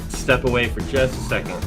step away for just a second.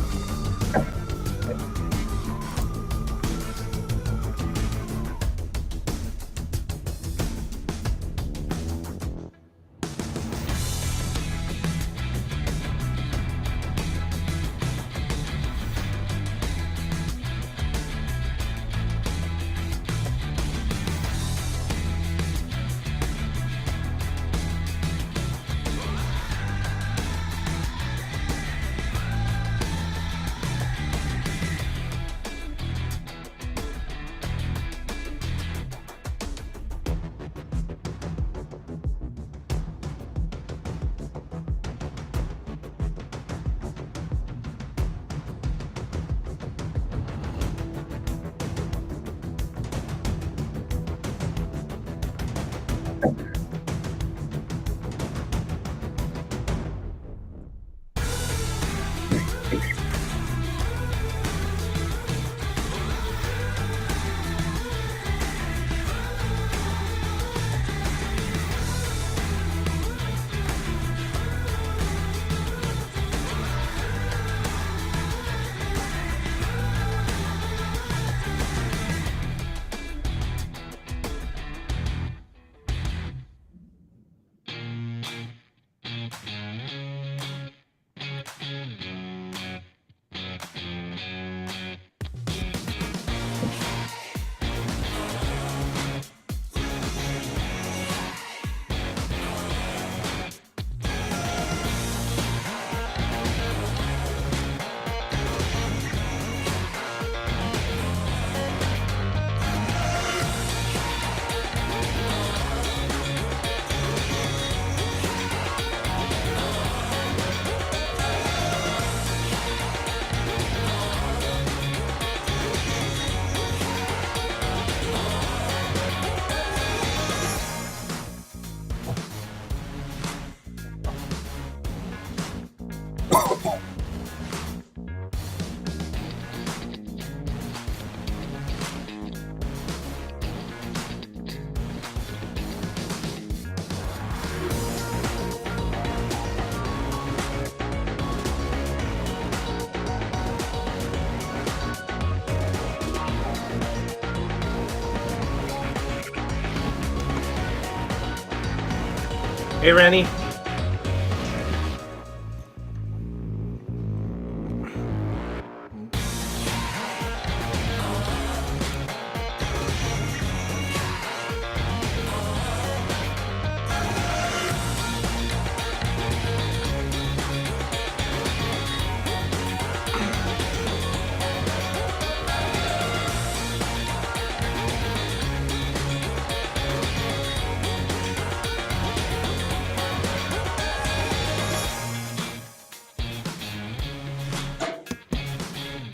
Hey, Renny.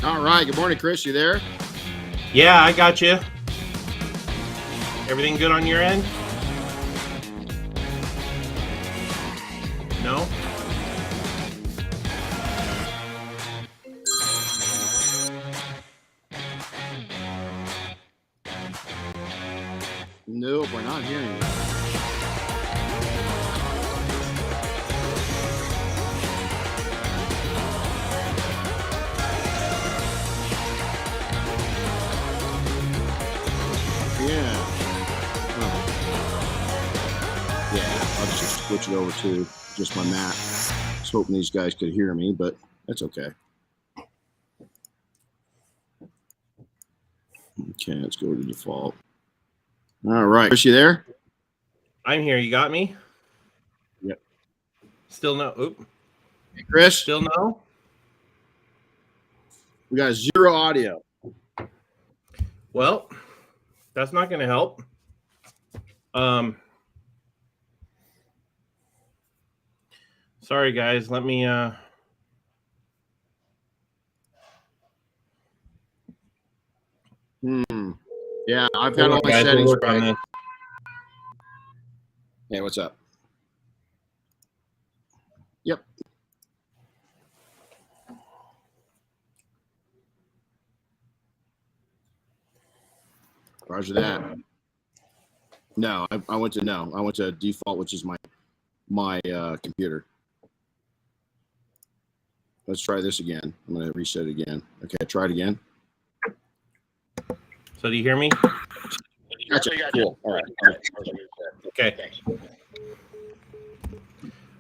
All right. Good morning, Chris. You there? Yeah, I got you. Everything good on your end? No? Nope, we're not hearing you. I'll just switch it over to just my Mac. Just hoping these guys could hear me, but that's okay. Okay, let's go to default. All right. Chris, you there? I'm here. You got me? Yep. Still no. Oop. Hey, Chris? Still no? We got 0 audio. Well, that's not going to help. Sorry, guys. Let me... Yeah, I've got all my guys, settings we'll work on right. this. Hey, what's up? Yep. Roger that. No, I went to default, which is my computer. let's try this again. I'm going to reset it again. Okay, try it again. So do you hear me? Gotcha. Cool. All right. Okay.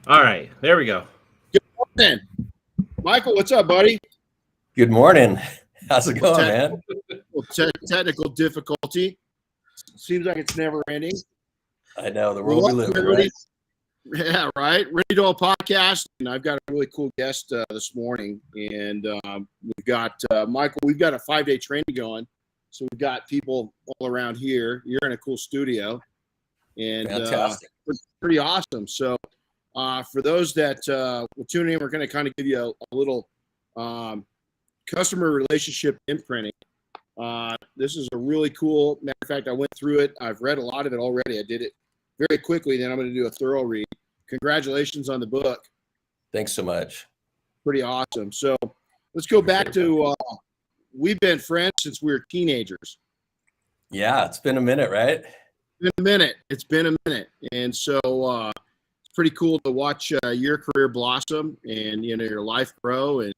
All right. There we go. Good morning. Michael, what's up, buddy? Good morning. How's it going, man? Technical difficulty. Seems like it's never ending. I know, the world we live in, right? Yeah, right. Renny Doyle podcast, and I've got a really cool guest this morning. And we've got Michael. We've got a 5-day training going, so we've got people all around here. You're in a cool studio, and pretty awesome. So, for those that will tune in, we're going to kind of give you a little customer relationship imprinting. This is a really cool. Matter of fact, I went through it. I've read a lot of it already. I did it very quickly. Then I'm going to do a thorough read. Congratulations on the book. Thanks so much. Pretty awesome. So let's go back to, we've been friends since we were teenagers. Yeah, it's been a minute, right? It's been a minute. And so it's pretty cool to watch your career blossom and, your life grow, and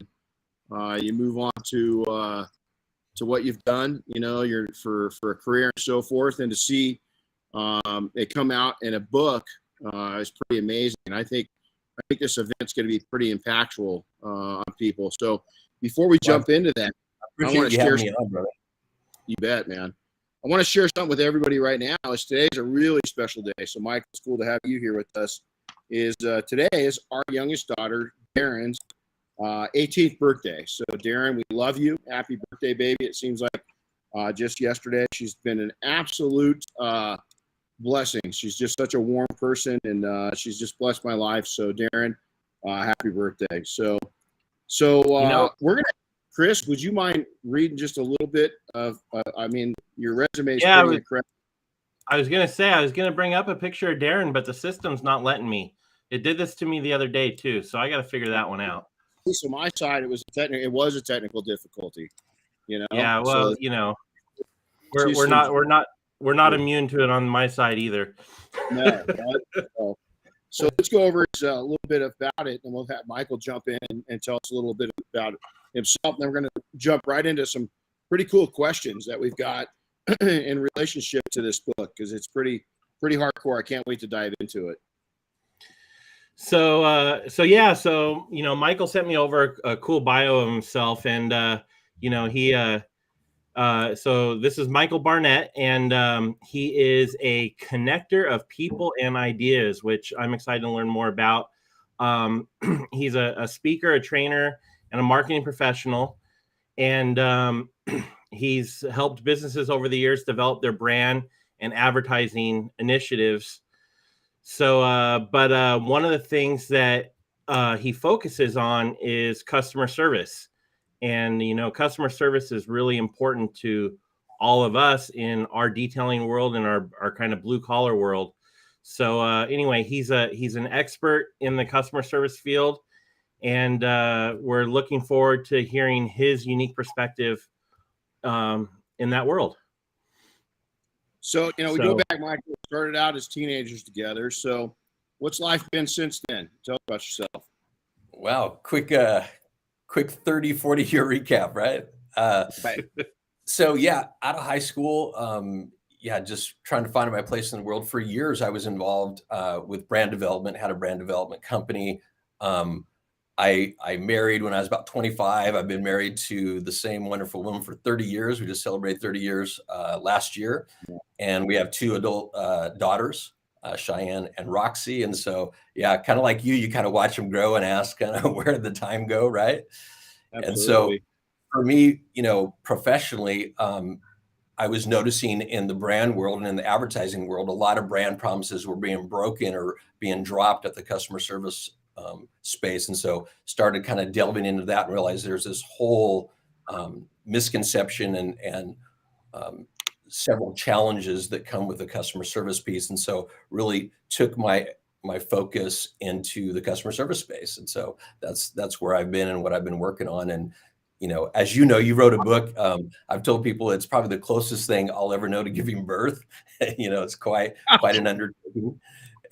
you move on to what you've done, you're for a career and so forth, and to see it come out in a book is pretty amazing. And I think this event's going to be pretty impactful on people. So before we jump into that, I want to share. You bet, man. I want to share something with everybody right now. Today's a really special day. So, Michael, it's cool to have you here with us. Today is our youngest daughter, Darren's 18th birthday. So, Darren, we love you. Happy birthday, baby. It seems like just yesterday. She's been an absolute blessing. She's just such a warm person, and she's just blessed my life. So, Darren, happy birthday. So we're gonna. Chris, would you mind reading just a little bit of? Your resume is pretty incredible. I was gonna say I was gonna bring up a picture of Darren, but the system's not letting me. It did this to me the other day too, so I got to figure that one out. So my side, it was a technical difficulty. Yeah, well, so, we're not immune to it on my side either. No. So let's go over a little bit about it, and we'll have Michael jump in and tell us a little bit about himself. Then we're going to jump right into some pretty cool questions that we've got in relationship to this book, because it's pretty hardcore. I can't wait to dive into it. So Michael sent me over a cool bio of himself, and so this is Michael Barnett, and he is a connector of people and ideas, which I'm excited to learn more about. He's a speaker, a trainer, and a marketing professional, and he's helped businesses over the years develop their brand and advertising initiatives. So, but one of the things that he focuses on is customer service. And, customer service is really important to all of us in our detailing world and our kind of blue collar world. So anyway, he's an expert in the customer service field, and we're looking forward to hearing his unique perspective in that world. So, we go back, Michael. We started out as teenagers together. So what's life been since then? Tell us about yourself. Wow. Quick 30, 40 year recap, right? Right. So yeah, out of high school, just trying to find my place in the world. For years, I was involved with brand development, had a brand development company. I married when I was about 25. I've been married to the same wonderful woman for 30 years. We just celebrated 30 years last year. And we have 2 adult daughters, Cheyenne and Roxy. And so, yeah, kind of like you kind of watch them grow and ask kind of where did the time go, right? Absolutely. And so for me, professionally, I was noticing in the brand world and in the advertising world, a lot of brand promises were being broken or being dropped at the customer service space. And so started kind of delving into that and realized there's this whole misconception and several challenges that come with the customer service piece. And so really took my focus into the customer service space. And so that's where I've been and what I've been working on. And, as you wrote a book. I've told people it's probably the closest thing I'll ever know to giving birth. It's quite an undertaking.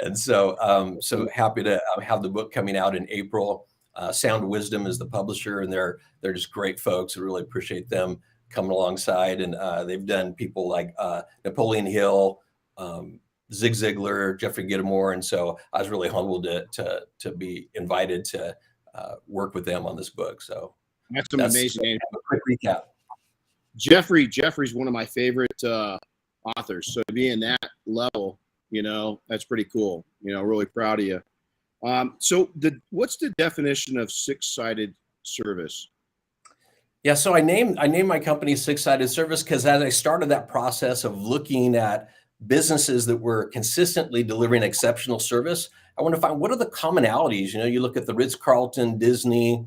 And so, so happy to have the book coming out in April. Sound Wisdom is the publisher, and they're just great folks. I really appreciate them coming alongside. And they've done people like Napoleon Hill, Zig Ziglar, Jeffrey Gittimore. And so I was really humbled to be invited to work with them on this book. So that's some amazing names. A quick recap. Jeffrey's one of my favorite authors. So to be in that level, that's pretty cool. Really proud of you. So what's the definition of six-sided service? Yeah, so I named my company Six-Sided Service because as I started that process of looking at businesses that were consistently delivering exceptional service, I want to find what are the commonalities. You look at the Ritz-Carlton, Disney,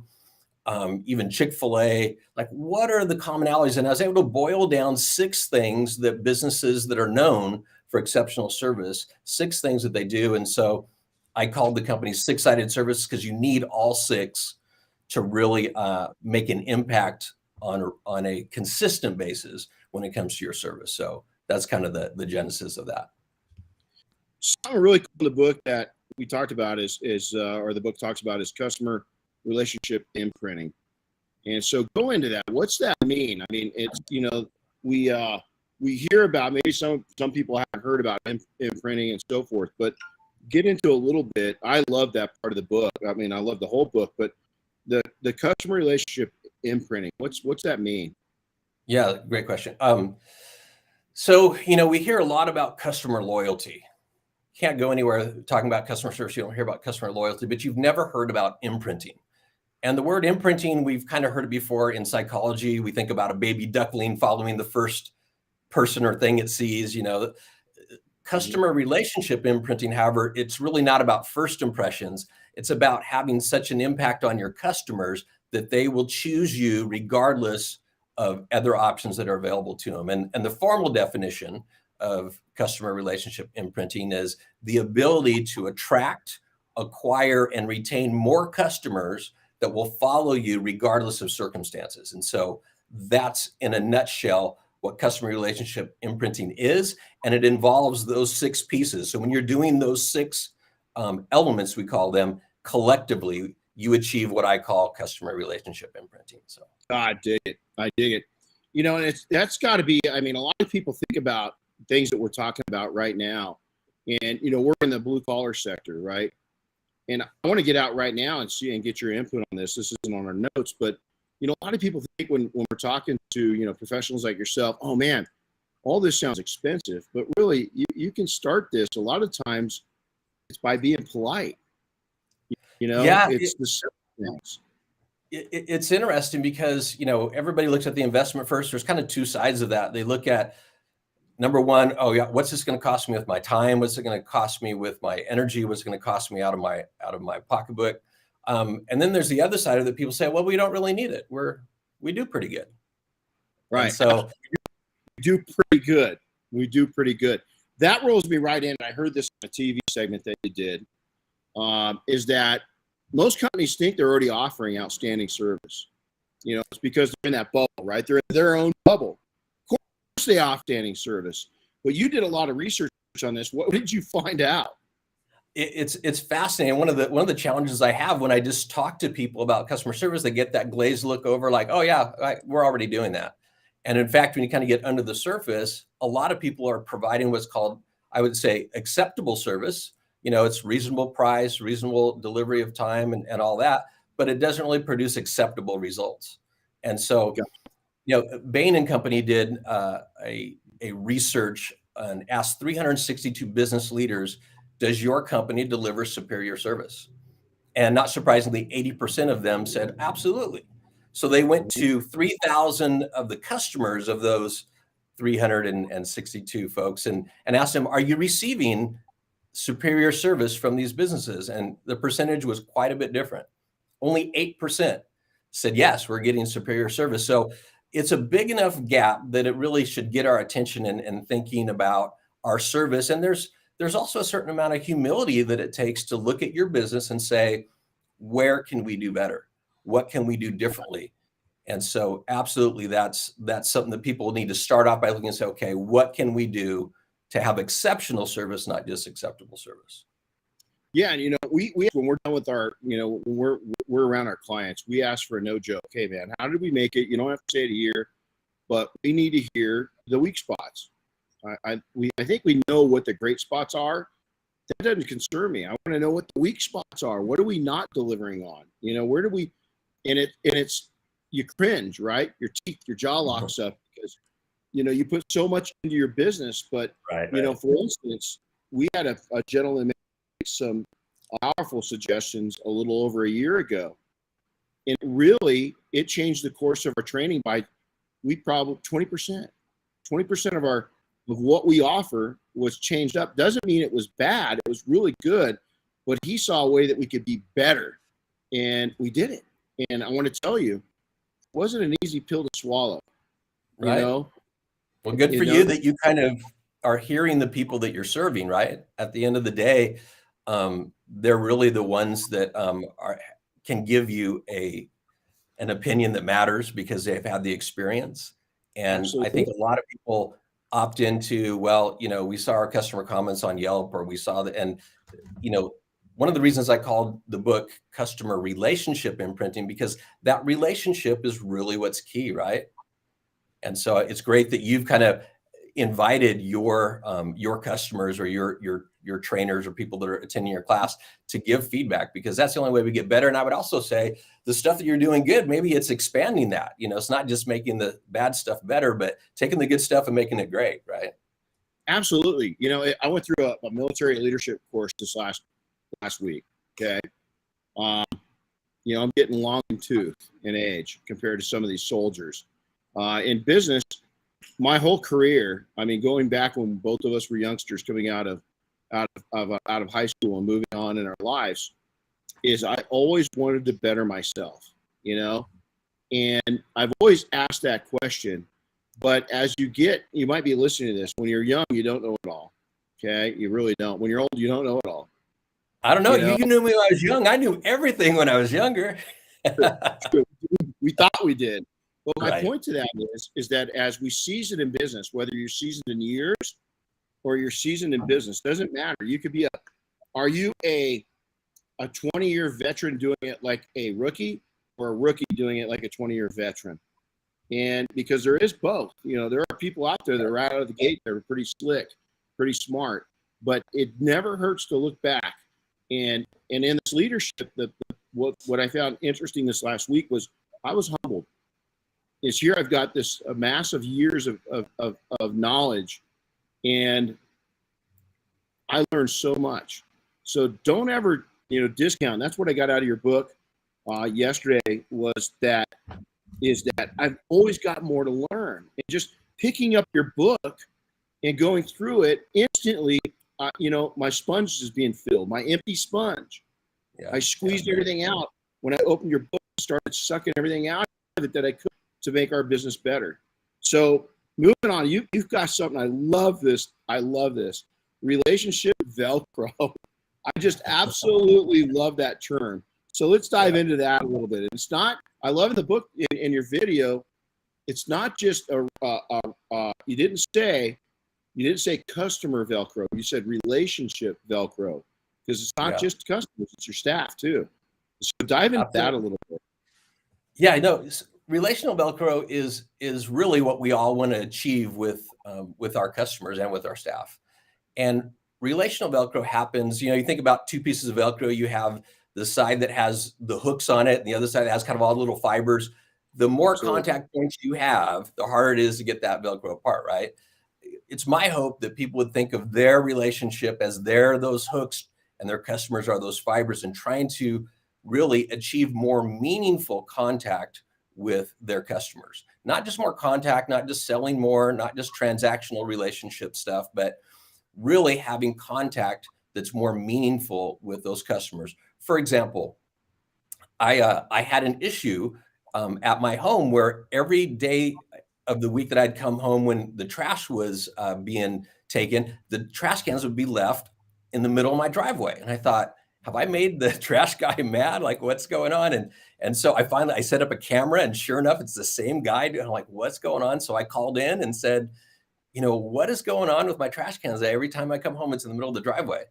even Chick-fil-A, like what are the commonalities? And I was able to boil down 6 things that businesses that are known for exceptional service, 6 things that they do. And so I called the company Six-Sided Service because you need all 6 to really make an impact on a consistent basis when it comes to your service. So that's kind of the genesis of that. Something really cool in the book that we talked about is or the book talks about is customer relationship imprinting. And so go into that. What's that mean? I mean, it's, we hear about, maybe some people haven't heard about imprinting and so forth, but get into a little bit. I love that part of the book. I mean, I love the whole book, but the customer relationship imprinting, what's that mean? Yeah, great question. So, we hear a lot about customer loyalty. Can't go anywhere talking about customer service. You don't hear about customer loyalty, but you've never heard about imprinting. And the word imprinting, we've kind of heard it before in psychology. We think about a baby duckling following the first person or thing it sees, Customer relationship imprinting, however, it's really not about first impressions. It's about having such an impact on your customers that they will choose you regardless of other options that are available to them. And the formal definition of customer relationship imprinting is the ability to attract, acquire, and retain more customers that will follow you regardless of circumstances. And so that's in a nutshell what customer relationship imprinting is, and it involves those 6 pieces. So when you're doing those 6 elements, we call them, collectively, you achieve what I call customer relationship imprinting. So I dig it. And that's got to be, I mean, a lot of people think about things that we're talking about right now, and we're in the blue collar sector, right? And I want to get out right now and see and get your input on this. This isn't on our notes, but a lot of people think when we're talking to, professionals like yourself, oh man, all this sounds expensive, but really you can start this. A lot of times it's by being polite, it's the simple things. It's interesting because, everybody looks at the investment first. There's kind of 2 sides of that. They look at number one, oh yeah, what's this going to cost me with my time? What's it going to cost me with my energy? What's it going to cost me out of my pocketbook? And then there's the other side of it. People say, well, we don't really need it. We do pretty good. Right. And so we do pretty good. That rolls me right in. I heard this on a TV segment that you did, is that most companies think they're already offering outstanding service. It's because they're in that bubble, right? They're in their own bubble. Of course they offer outstanding service. But you did a lot of research on this. What did you find out? It's fascinating. One of the challenges I have when I just talk to people about customer service, they get that glazed look over like, oh yeah, we're already doing that. And in fact, when you kind of get under the surface, a lot of people are providing what's called, I would say, acceptable service. It's reasonable price, reasonable delivery of time and all that, but it doesn't really produce acceptable results. And so, Bain and Company did a research and asked 362 business leaders, does your company deliver superior service? And not surprisingly, 80% of them said, absolutely. So they went to 3,000 of the customers of those 362 folks and asked them, are you receiving superior service from these businesses? And the percentage was quite a bit different. Only 8% said, yes, we're getting superior service. So it's a big enough gap that it really should get our attention and thinking about our service. And there's also a certain amount of humility that it takes to look at your business and say, where can we do better? What can we do differently? And so absolutely, that's something that people need to start off by looking and say, okay, what can we do to have exceptional service, not just acceptable service? Yeah. And we when we're done with our, when we're around our clients, we ask for a no joke. Hey man, how did we make it? You don't have to say it here, but we need to hear the weak spots. I think we know what the great spots are. That doesn't concern me. I want to know what the weak spots are. What are we not delivering on? Where do we? And it's you cringe, right? Your teeth, your jaw locks up because you put so much into your business. But for instance, we had a gentleman make some powerful suggestions a little over a year ago, and really it changed the course of our training by probably 20%. 20% of what we offer was changed up. Doesn't mean it was bad. It was really good, but he saw a way that we could be better, and we did it. And I want to tell you, it wasn't an easy pill to swallow. Right. Well, good for you that you kind of are hearing the people that you're serving, right? At the end of the day, they're really the ones that can give you an opinion that matters because they've had the experience. And absolutely. I think a lot of people opt into, we saw our customer comments on Yelp, or we saw that. And, one of the reasons I called the book Customer Relationship Imprinting, because that relationship is really what's key, right? And so it's great that you've kind of invited your customers or your trainers or people that are attending your class to give feedback, because that's the only way we get better. And I would also say the stuff that you're doing good, maybe it's expanding that. It's not just making the bad stuff better, but taking the good stuff and making it great, right? Absolutely. I went through a military leadership course this last week. Okay. I'm getting long in tooth in age compared to some of these soldiers. In business, my whole career, going back when both of us were youngsters coming out of high school and moving on in our lives, is I always wanted to better myself, and I've always asked that question. But as you might be listening to this, when you're young, you don't know it all. Okay. You really don't. When you're old, you don't know it all. I don't know. You knew me when I was young. I knew everything when I was younger. True. We thought we did. But my point to that is that as we season in business, whether you're seasoned in years or you're seasoned in business, doesn't matter. You could be are you a 20-year veteran doing it like a rookie, or a rookie doing it like a 20-year veteran? And because there is both, there are people out there that are right out of the gate that are pretty slick, pretty smart, but it never hurts to look back. And in this leadership, what I found interesting this last week was I was humbled. This year I've got this massive years of knowledge, and I learned so much. So don't ever discount. That's what I got out of your book yesterday, was that I've always got more to learn. And just picking up your book and going through it instantly, my sponge is being filled, my empty sponge. Yeah, I squeezed everything out. When I opened your book, I started sucking everything out of it that I could to make our business better. So moving on, you've got something. I love this. Relationship Velcro. I just absolutely love that term. So let's dive into that a little bit. It's not, I love the book in your video. It's not just you didn't say customer Velcro. You said relationship Velcro, because it's not just customers, it's your staff too. So dive into that a little bit. Yeah, I know. Relational Velcro is really what we all want to achieve with our customers and with our staff. And relational Velcro happens, you think about two pieces of Velcro. You have the side that has the hooks on it, and the other side that has kind of all the little fibers. The more contact points you have, the harder it is to get that Velcro apart, right? It's my hope that people would think of their relationship as they're those hooks and their customers are those fibers, and trying to really achieve more meaningful contact with their customers. Not just more contact, not just selling more, not just transactional relationship stuff, but really having contact that's more meaningful with those customers. For example, I had an issue at my home where every day of the week that I'd come home, when the trash was being taken, the trash cans would be left in the middle of my driveway. And I thought, have I made the trash guy mad? Like, what's going on? And so I set up a camera, and sure enough, it's the same guy. And I'm like, what's going on? So I called in and said, what is going on with my trash cans? Every time I come home, it's in the middle of the driveway.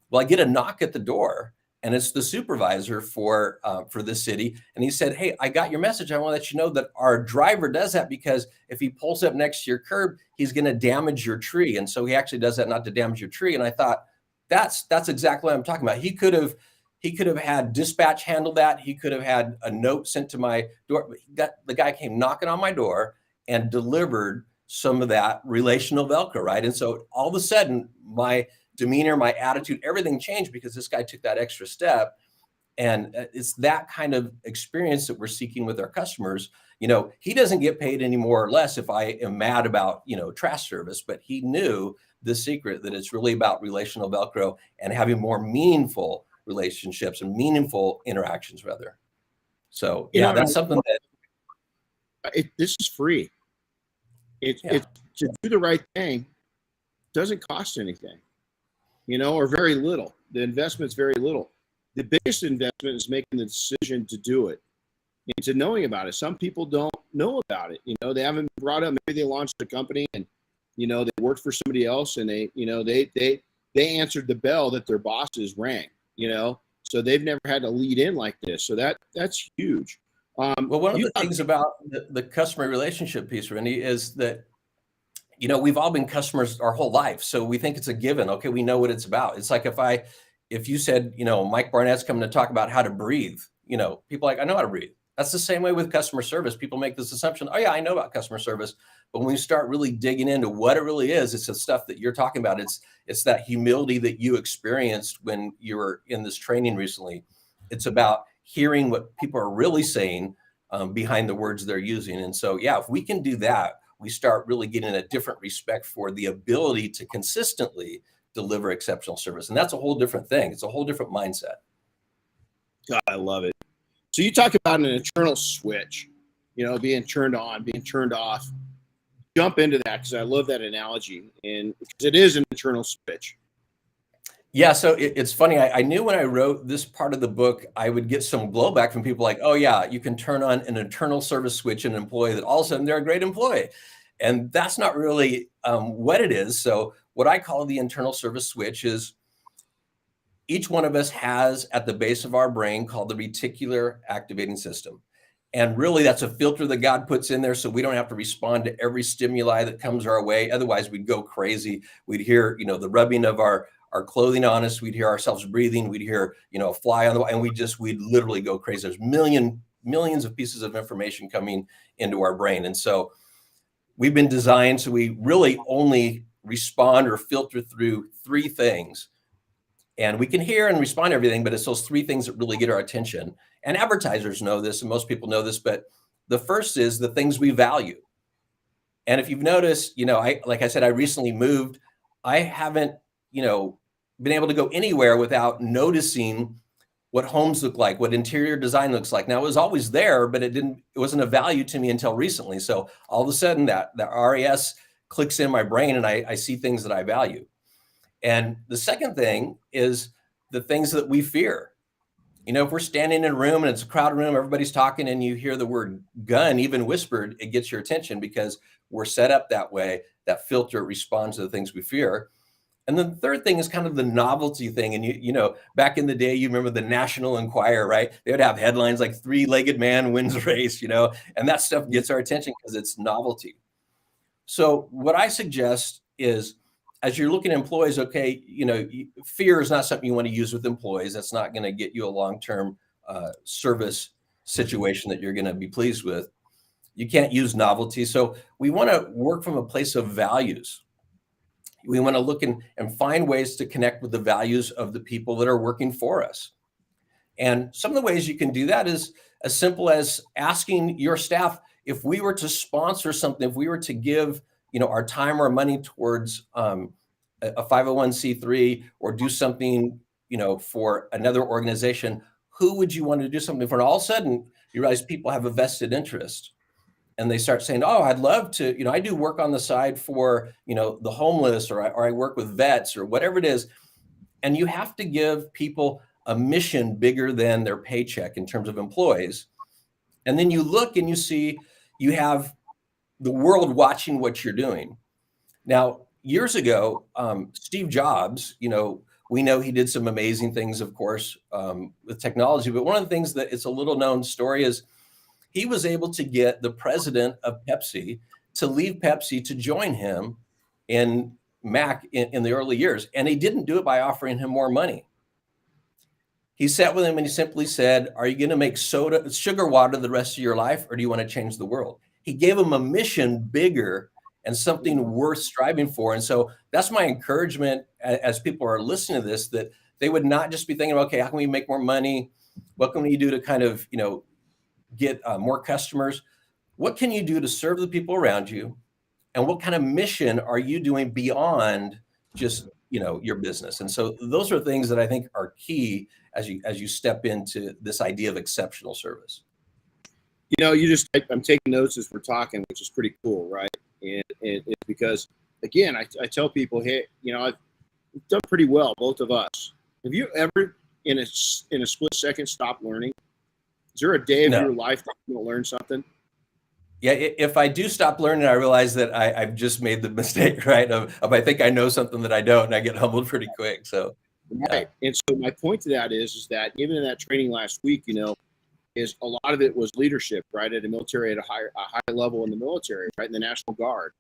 Well, I get a knock at the door, and it's the supervisor for the city. And he said, "Hey, I got your message. I want to let you know that our driver does that because if he pulls up next to your curb, he's going to damage your tree. And so he actually does that not to damage your tree." And I thought, that's exactly what I'm talking about. He could have had dispatch handle that. He could have had a note sent to my door. The guy came knocking on my door and delivered some of that relational Velcro, right? And so all of a sudden, my demeanor, my attitude, everything changed because this guy took that extra step. And it's that kind of experience that we're seeking with our customers. He doesn't get paid any more or less if I am mad about, trash service, but he knew the secret that it's really about relational Velcro and having more meaningful relationships and meaningful interactions rather. So yeah, that's something that this is free. It's to do the right thing doesn't cost anything, or very little. The investment's very little. The biggest investment is making the decision to do it and to knowing about it. Some people don't know about it. They haven't been brought up. Maybe they launched a company and, they worked for somebody else and they answered the bell that their bosses rang, so they've never had to lead in like this. So that's huge. Well, one of the things about the customer relationship piece, Renny, is that, we've all been customers our whole life. So we think it's a given. Okay, we know what it's about. It's like if you said, Mike Barnett's coming to talk about how to breathe, people are like, I know how to breathe. That's the same way with customer service. People make this assumption, oh yeah, I know about customer service. But when you start really digging into what it really is, it's the stuff that you're talking about. It's that humility that you experienced when you were in this training recently. It's about hearing what people are really saying behind the words they're using. And so, yeah, if we can do that, we start really getting a different respect for the ability to consistently deliver exceptional service. And that's a whole different thing. It's a whole different mindset. God, I love it. So you talk about an internal switch, being turned on, being turned off. Jump into that because I love that analogy, and because it is an internal switch. Yeah, so it's funny. I knew when I wrote this part of the book, I would get some blowback from people like, oh yeah, you can turn on an internal service switch in an employee that all of a sudden they're a great employee. And that's not really what it is. So what I call the internal service switch is each one of us has at the base of our brain called the reticular activating system. And really that's a filter that God puts in there so we don't have to respond to every stimuli that comes our way. Otherwise we'd go crazy. We'd hear, the rubbing of our clothing on us. We'd hear ourselves breathing. We'd hear, a fly on the wall, and we'd literally go crazy. There's millions of pieces of information coming into our brain. And so we've been designed so we really only respond or filter through three things. And we can hear and respond to everything, but it's those three things that really get our attention. And advertisers know this, and most people know this, but the first is the things we value. And if you've noticed, like I said, I recently moved. I haven't, been able to go anywhere without noticing what homes look like, what interior design looks like. Now it was always there, but it wasn't a value to me until recently. So all of a sudden that RAS clicks in my brain and I see things that I value. And the second thing is the things that we fear. If we're standing in a room and it's a crowded room, everybody's talking and you hear the word gun, even whispered, it gets your attention because we're set up that way. That filter responds to the things we fear. And then the third thing is kind of the novelty thing. And back in the day, you remember the National Enquirer, right? They would have headlines like "3-legged man wins race," and that stuff gets our attention because it's novelty. So what I suggest is, as you're looking at employees, okay, fear is not something you want to use with employees. That's not going to get you a long-term service situation that you're going to be pleased with. You can't use novelty. So we want to work from a place of values. We want to look and find ways to connect with the values of the people that are working for us. And some of the ways you can do that is as simple as asking your staff, if we were to sponsor something, if we were to give, our time or money towards a 501c3 or do something, for another organization, who would you want to do something for? And all of a sudden you realize people have a vested interest. And they start saying, oh, I'd love to, I do work on the side for, the homeless, or I work with vets or whatever it is. And you have to give people a mission bigger than their paycheck in terms of employees. And then you look and you see you have the world watching what you're doing. Now, years ago, Steve Jobs, We know he did some amazing things, of course, with technology. But one of the things that it's a little known story is he was able to get the president of Pepsi to leave Pepsi to join him in Mac in the early years. And he didn't do it by offering him more money. He sat with him and he simply said, are you going to make sugar water the rest of your life, or do you want to change the world? He gave him a mission bigger and something worth striving for. And so that's my encouragement as people are listening to this, that they would not just be thinking, okay, how can we make more money? What can we do to kind of, get more customers? What can you do to serve the people around you? And what kind of mission are you doing beyond just, your business? And so those are things that I think are key as you step into this idea of exceptional service. I'm taking notes as we're talking, which is pretty cool, right? And it's because, again, I tell people, hey, I've done pretty well, both of us. Have you ever, in a split second, stopped learning? Is there a day of your life that you don't learn something? Yeah, if I do stop learning, I realize that I've just made the mistake, right? Of I think I know something that I don't, and I get humbled pretty quick. So, right. And so my point to that is that even in that training last week, is a lot of it was leadership, right? At a military, at a high level in the military, right? In the National Guard.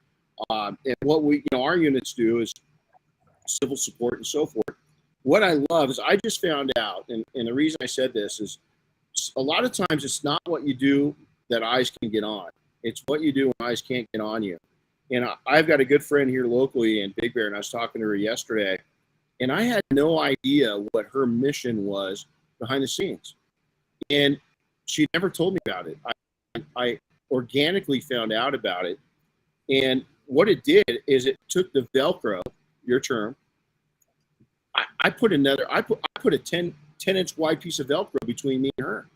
And what our units do is civil support and so forth. What I love is I just found out, and the reason I said this is a lot of times it's not what you do that eyes can get on. It's what you do when eyes can't get on you. And I've got a good friend here locally in Big Bear, and I was talking to her yesterday, and I had no idea what her mission was behind the scenes. And she never told me about it. I organically found out about it. And what it did is it took the Velcro, your term. I put a 10-inch wide piece of Velcro between me and her.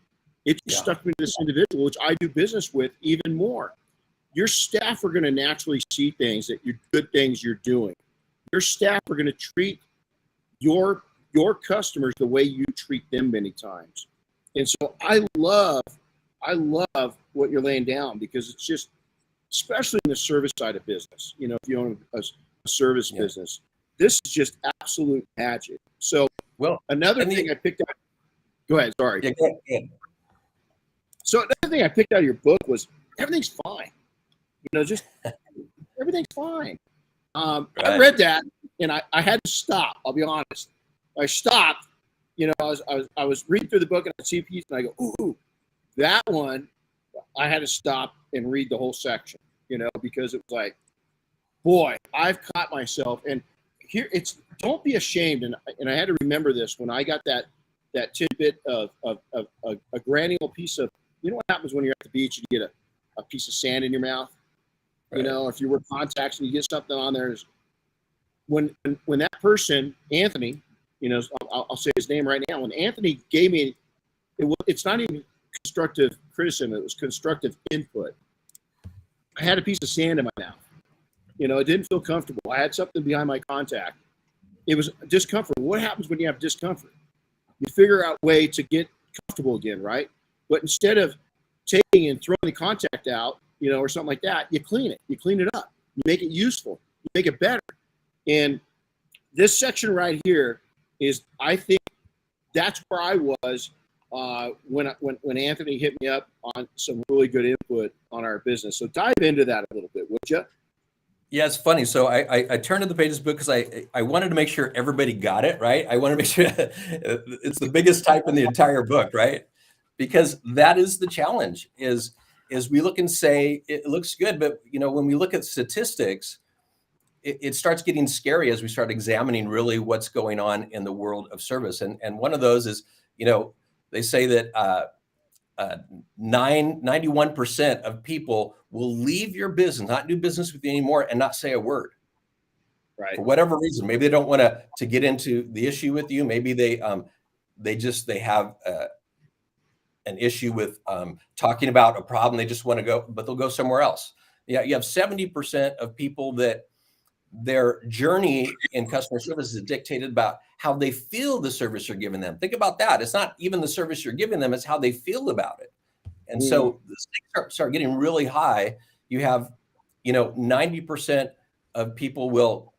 It just stuck me to this individual, which I do business with even more. Your staff are going to naturally see things good things you're doing. Your staff are going to treat your customers the way you treat them many times. And so I love what you're laying down, because it's just, especially in the service side of business, if you own a service business, this is just absolute magic. So another thing I picked up, go ahead, sorry. Yeah, go ahead. So another thing I picked out of your book was everything's fine. Just everything's fine. Right. I read that and I had to stop. I'll be honest. I stopped. I was reading through the book and I see a piece and I go, ooh, that one. I had to stop and read the whole section. Because it was like, boy, I've caught myself. And here don't be ashamed. And I had to remember this when I got that tidbit of a granule piece of. You know what happens when you're at the beach and you get a piece of sand in your mouth? Right. If you wear contacts and you get something on there. When that person, Anthony, I'll say his name right now. When Anthony gave me, it's not even constructive criticism. It was constructive input. I had a piece of sand in my mouth. It didn't feel comfortable. I had something behind my contact. It was discomfort. What happens when you have discomfort? You figure out a way to get comfortable again, right? But instead of taking and throwing the contact out, or something like that, you clean it. You clean it up. You make it useful. You make it better. And this section right here is, I think, that's where I was when Anthony hit me up on some really good input on our business. So dive into that a little bit, would you? Yeah, it's funny. So I turned to the pages book because I wanted to make sure everybody got it, right? I wanted to make sure it's the biggest type in the entire book, right? Because that is the challenge, is we look and say it looks good, but when we look at statistics, it starts getting scary as we start examining really what's going on in the world of service. And one of those is, they say that 91% of people will leave your business, not do business with you anymore, and not say a word. Right. For whatever reason, maybe they don't want to get into the issue with you. Maybe they have an issue with talking about a problem. They just want to go, but they'll go somewhere else. Yeah, you have 70% of people that their journey in customer service is dictated about how they feel the service you're giving them. Think about that. It's not even the service you're giving them, it's how they feel about it. And so the stakes start getting really high. You have, 90% of people will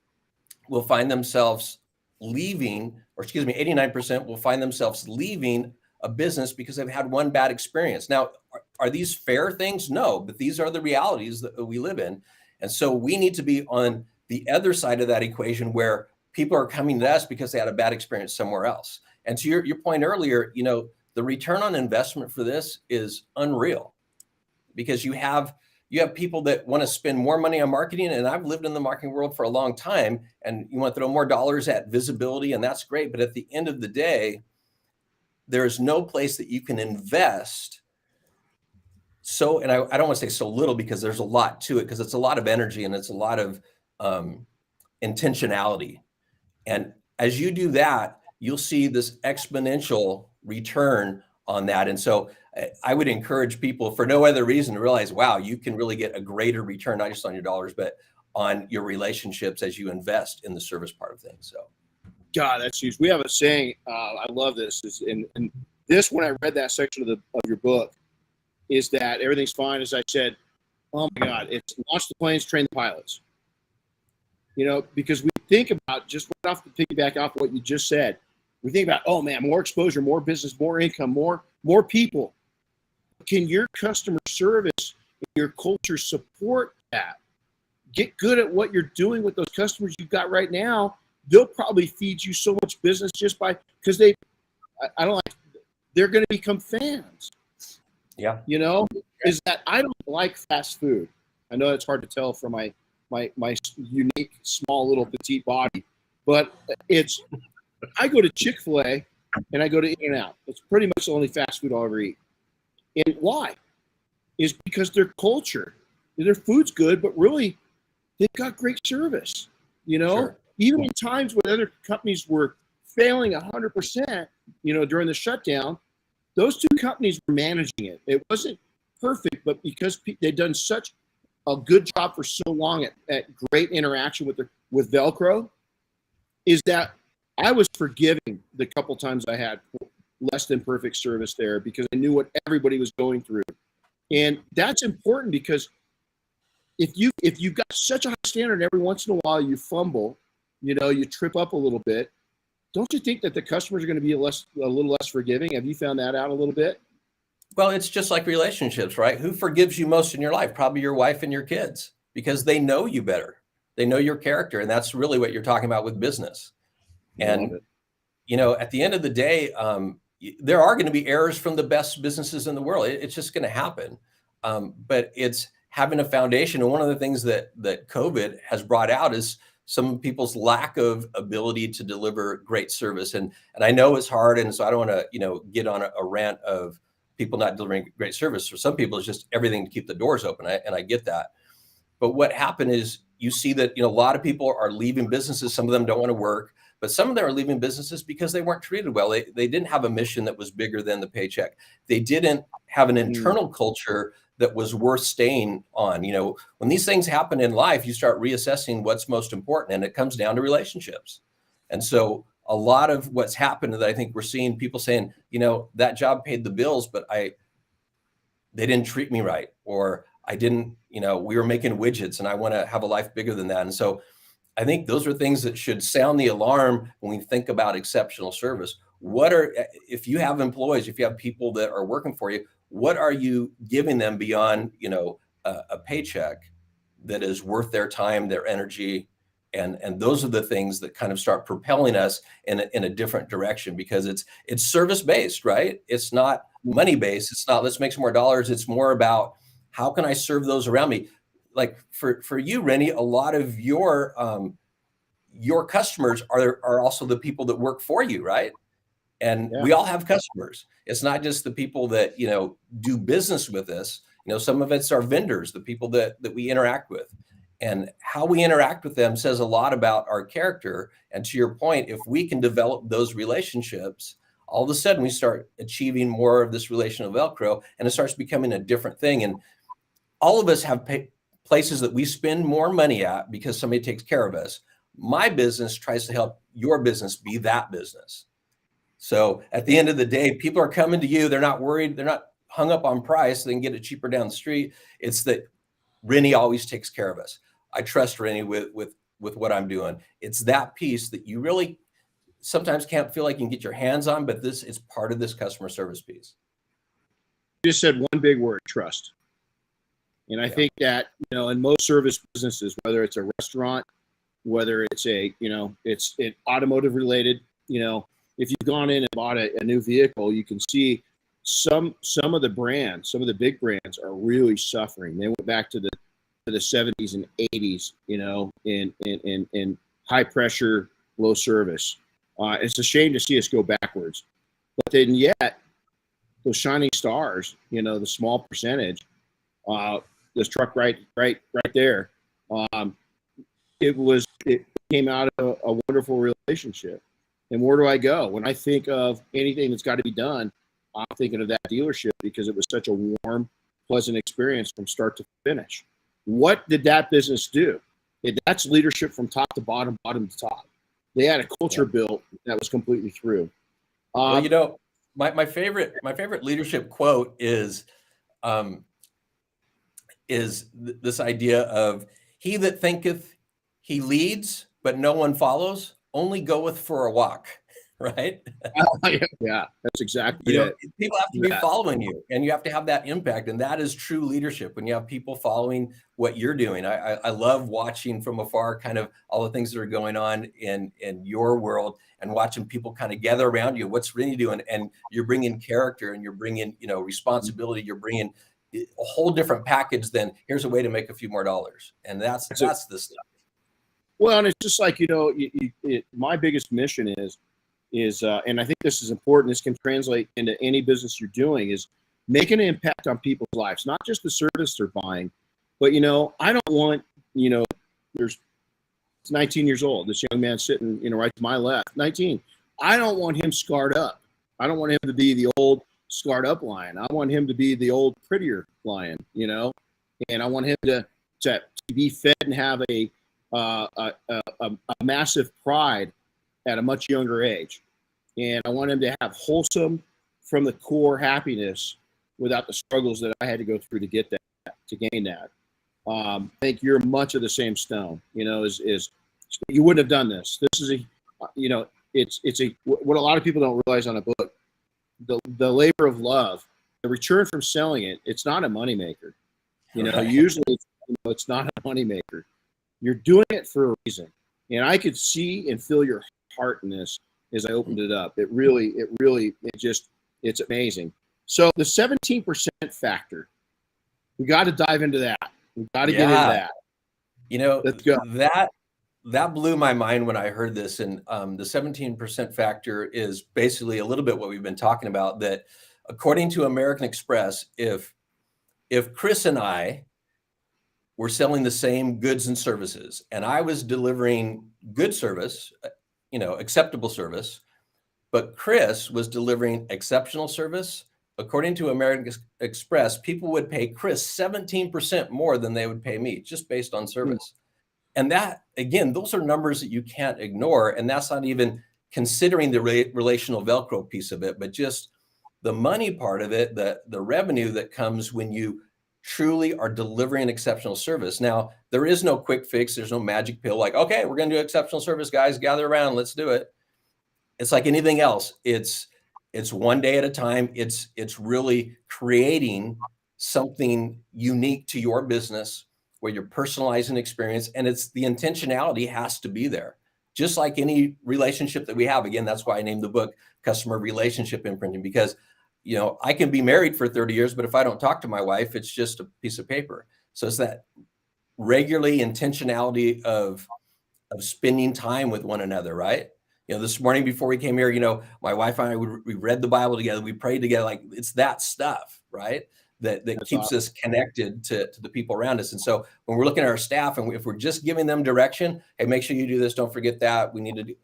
find themselves leaving or excuse me, 89% will find themselves leaving a business because they've had one bad experience. Now, are these fair things? No, but these are the realities that we live in. And so we need to be on the other side of that equation where people are coming to us because they had a bad experience somewhere else. And to your point earlier, the return on investment for this is unreal, because you have people that want to spend more money on marketing. And I've lived in the marketing world for a long time, and you want to throw more dollars at visibility, and that's great. But at the end of the day, there is no place that you can invest. So, and I don't want to say so little, because there's a lot to it, because it's a lot of energy and it's a lot of intentionality. And as you do that, you'll see this exponential return on that. And so I would encourage people, for no other reason, to realize, wow, you can really get a greater return, not just on your dollars, but on your relationships as you invest in the service part of things. So, God, that's huge. We have a saying. I love this. And this, when I read that section of your book, is that everything's fine. As I said, oh my God, it's launch the planes, train the pilots. Because we think about, just right off the piggyback off what you just said, we think about, oh man, more exposure, more business, more income, more people. Can your customer service and your culture support that? Get good at what you're doing with those customers you've got right now. They'll probably feed you so much business just because they're going to become fans. Yeah. Is that I don't like fast food. I know it's hard to tell from my unique, small, little, petite body, but I go to Chick-fil-A and I go to In-N-Out. It's pretty much the only fast food I'll ever eat. And why? Is because their culture, their food's good, but really they've got great service. Sure. Even in times when other companies were failing 100%, during the shutdown, those two companies were managing it. It wasn't perfect, but because they'd done such a good job for so long at great interaction with Velcro, is that I was forgiving the couple times I had less than perfect service there, because I knew what everybody was going through. And that's important, because if you've got such a high standard, every once in a while you fumble, you trip up a little bit. Don't you think that the customers are going to be a little less forgiving? Have you found that out a little bit? Well, it's just like relationships, right? Who forgives you most in your life? Probably your wife and your kids, because they know you better. They know your character. And that's really what you're talking about with business. And, at the end of the day, there are going to be errors from the best businesses in the world. It's just going to happen. But it's having a foundation. And one of the things that COVID has brought out is some people's lack of ability to deliver great service. And I know it's hard. And so I don't want to, get on a rant of people not delivering great service. For some people, it's just everything to keep the doors open. And I get that. But what happened is you see that, a lot of people are leaving businesses. Some of them don't want to work, but some of them are leaving businesses because they weren't treated well. They didn't have a mission that was bigger than the paycheck. They didn't have an internal culture that was worth staying on. When these things happen in life, you start reassessing what's most important, and it comes down to relationships. And so a lot of what's happened that I think we're seeing people saying, that job paid the bills, but they didn't treat me right, or I didn't, we were making widgets and I want to have a life bigger than that. And so I think those are things that should sound the alarm when we think about exceptional service. If you have employees, if you have people that are working for you, what are you giving them beyond, a paycheck that is worth their time, their energy? And those are the things that kind of start propelling us in a different direction, because it's service-based, right? It's not money-based. It's not, let's make some more dollars. It's more about, how can I serve those around me? Like for you, Renny, a lot of your customers are also the people that work for you, right? And we all have customers. It's not just the people that, do business with us. Some of it's our vendors, the people that we interact with. And how we interact with them says a lot about our character. And to your point, if we can develop those relationships, all of a sudden we start achieving more of this relational Velcro, and it starts becoming a different thing. And all of us have places that we spend more money at because somebody takes care of us. My business tries to help your business be that business. So at the end of the day, people are coming to you. They're not worried. They're not hung up on price. They can get it cheaper down the street. It's that Renny always takes care of us. I trust Renny with what I'm doing. It's that piece that you really sometimes can't feel like you can get your hands on, but this is part of this customer service piece. You just said one big word: trust. And I think that, in most service businesses, whether it's a restaurant, whether it's it's an automotive related, if you've gone in and bought a new vehicle, you can see some of the brands, some of the big brands are really suffering. They went back to the 70s and 80s, in high pressure, low service. It's a shame to see us go backwards. But then yet, those shining stars, the small percentage, this truck right there, it came out of a wonderful relationship. And where do I go? When I think of anything that's got to be done, I'm thinking of that dealership because it was such a warm, pleasant experience from start to finish. What did that business do? That's leadership from top to bottom, bottom to top. They had a culture built that was completely through. Well, my favorite leadership quote is this idea of, he that thinketh he leads, but no one follows, only goeth for a walk, right? Yeah, that's exactly it. People have to be following you, and you have to have that impact, and that is true leadership when you have people following what you're doing. I love watching from afar kind of all the things that are going on in your world, and watching people kind of gather around you. What's Renny doing? And you're bringing character, and you're bringing responsibility. You're bringing a whole different package than here's a way to make a few more dollars, and that's the stuff. Well, and it's just like, my biggest mission is, and I think this is important, this can translate into any business you're doing, is making an impact on people's lives, not just the service they're buying, but, I don't want, it's 19 years old, this young man sitting, right to my left, 19. I don't want him scarred up. I don't want him to be the old scarred up lion. I want him to be the old prettier lion, and I want him to be fed and have a massive pride at a much younger age. And I want him to have wholesome, from the core happiness without the struggles that I had to go through to get that, to gain that. I think you're much of the same stone, is you wouldn't have done this. This is what a lot of people don't realize on a book, the labor of love, the return from selling it, it's not a moneymaker. Usually it's not a moneymaker. You're doing it for a reason. And I could see and feel your heart in this as I opened it up. It's amazing. So the 17% factor, we got to dive into that. We got to get into that. Let's go. That blew my mind when I heard this. And the 17% factor is basically a little bit what we've been talking about, that according to American Express, if Chris and I were selling the same goods and services, and I was delivering good service, acceptable service, but Chris was delivering exceptional service, according to American Express, people would pay Chris 17% more than they would pay me, just based on service. And that, again, those are numbers that you can't ignore. And that's not even considering the relational Velcro piece of it, but just the money part of it, the revenue that comes when you truly are delivering exceptional service. Now, there is no quick fix. There's no magic pill like, okay, we're going to do exceptional service, guys, gather around, let's do it. It's like anything else. It's one day at a time. It's really creating something unique to your business where you're personalizing experience, and it's the intentionality has to be there. Just like any relationship that we have. Again, that's why I named the book Customer Relationship Imprinting, because I can be married for 30 years, but if I don't talk to my wife, it's just a piece of paper. So it's that regularly intentionality of spending time with one another, right? This morning before we came here, my wife and I, we read the Bible together, we prayed together. Like, it's that stuff, right? That keeps us connected to the people around us. And so when we're looking at our staff, and if we're just giving them direction, hey, make sure you do this, don't forget that, we need to do,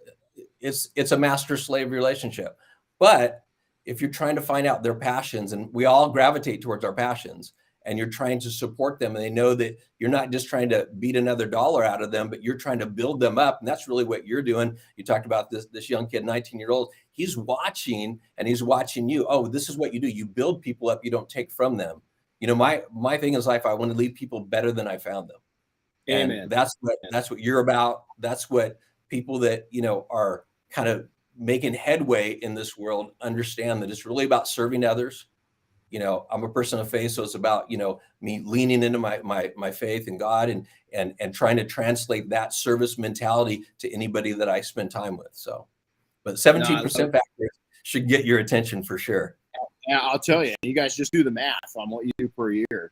it's a master-slave relationship. But if you're trying to find out their passions, and we all gravitate towards our passions, and you're trying to support them, and they know that you're not just trying to beat another dollar out of them, but you're trying to build them up. And that's really what you're doing. You talked about this young kid, 19-year-old, he's watching, and he's watching you. Oh, this is what you do. You build people up. You don't take from them. My thing in life, I want to leave people better than I found them. Amen. And that's what you're about. That's what people that, are kind of making headway in this world understand that it's really about serving others. You know, I'm a person of faith, so it's about, you know, me leaning into my faith in God and trying to translate that service mentality to anybody that I spend time with. So, but 17% factor should get your attention for sure. Yeah, I'll tell you, you guys just do the math on what you do per year.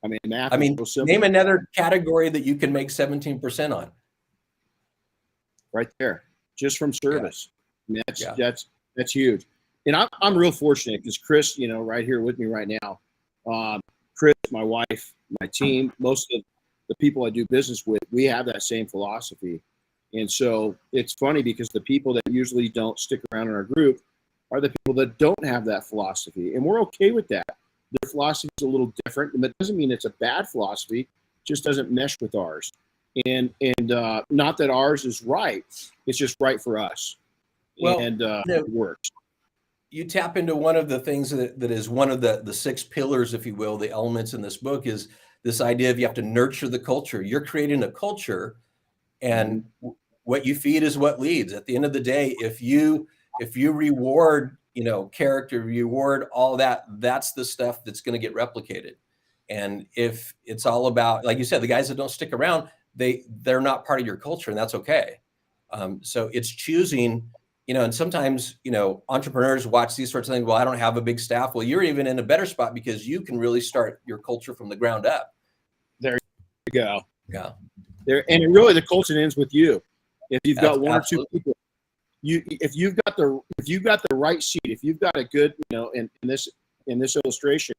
I mean, math. Name another category that you can make 17% on. Right there, just from service. Yeah. I mean, that's huge. And I'm real fortunate because Chris, you know, right here with me right now, Chris, my wife, my team, most of the people I do business with, we have that same philosophy. And so it's funny because the people that usually don't stick around in our group are the people that don't have that philosophy. And we're okay with that. Their philosophy is a little different, and that doesn't mean it's a bad philosophy. It just doesn't mesh with ours. And not that ours is right. It's just right for us. Well, and it works. You tap into one of the things that is one of the 6 pillars, if you will, the elements in this book is this idea of you have to nurture the culture. You're creating a culture, and what you feed is what leads. At the end of the day, if you reward, you know, character, reward all that, that's the stuff that's going to get replicated. And if it's all about, like you said, the guys that don't stick around, they're not part of your culture, and that's okay. So it's choosing. You know, and sometimes, you know, entrepreneurs watch these sorts of things. Well, I don't have a big staff. Well, you're even in a better spot because you can really start your culture from the ground up. There you go. Yeah. And really the culture ends with you. If you've got one or two people, if you've got the right seat, if you've got a good, you know, in this illustration,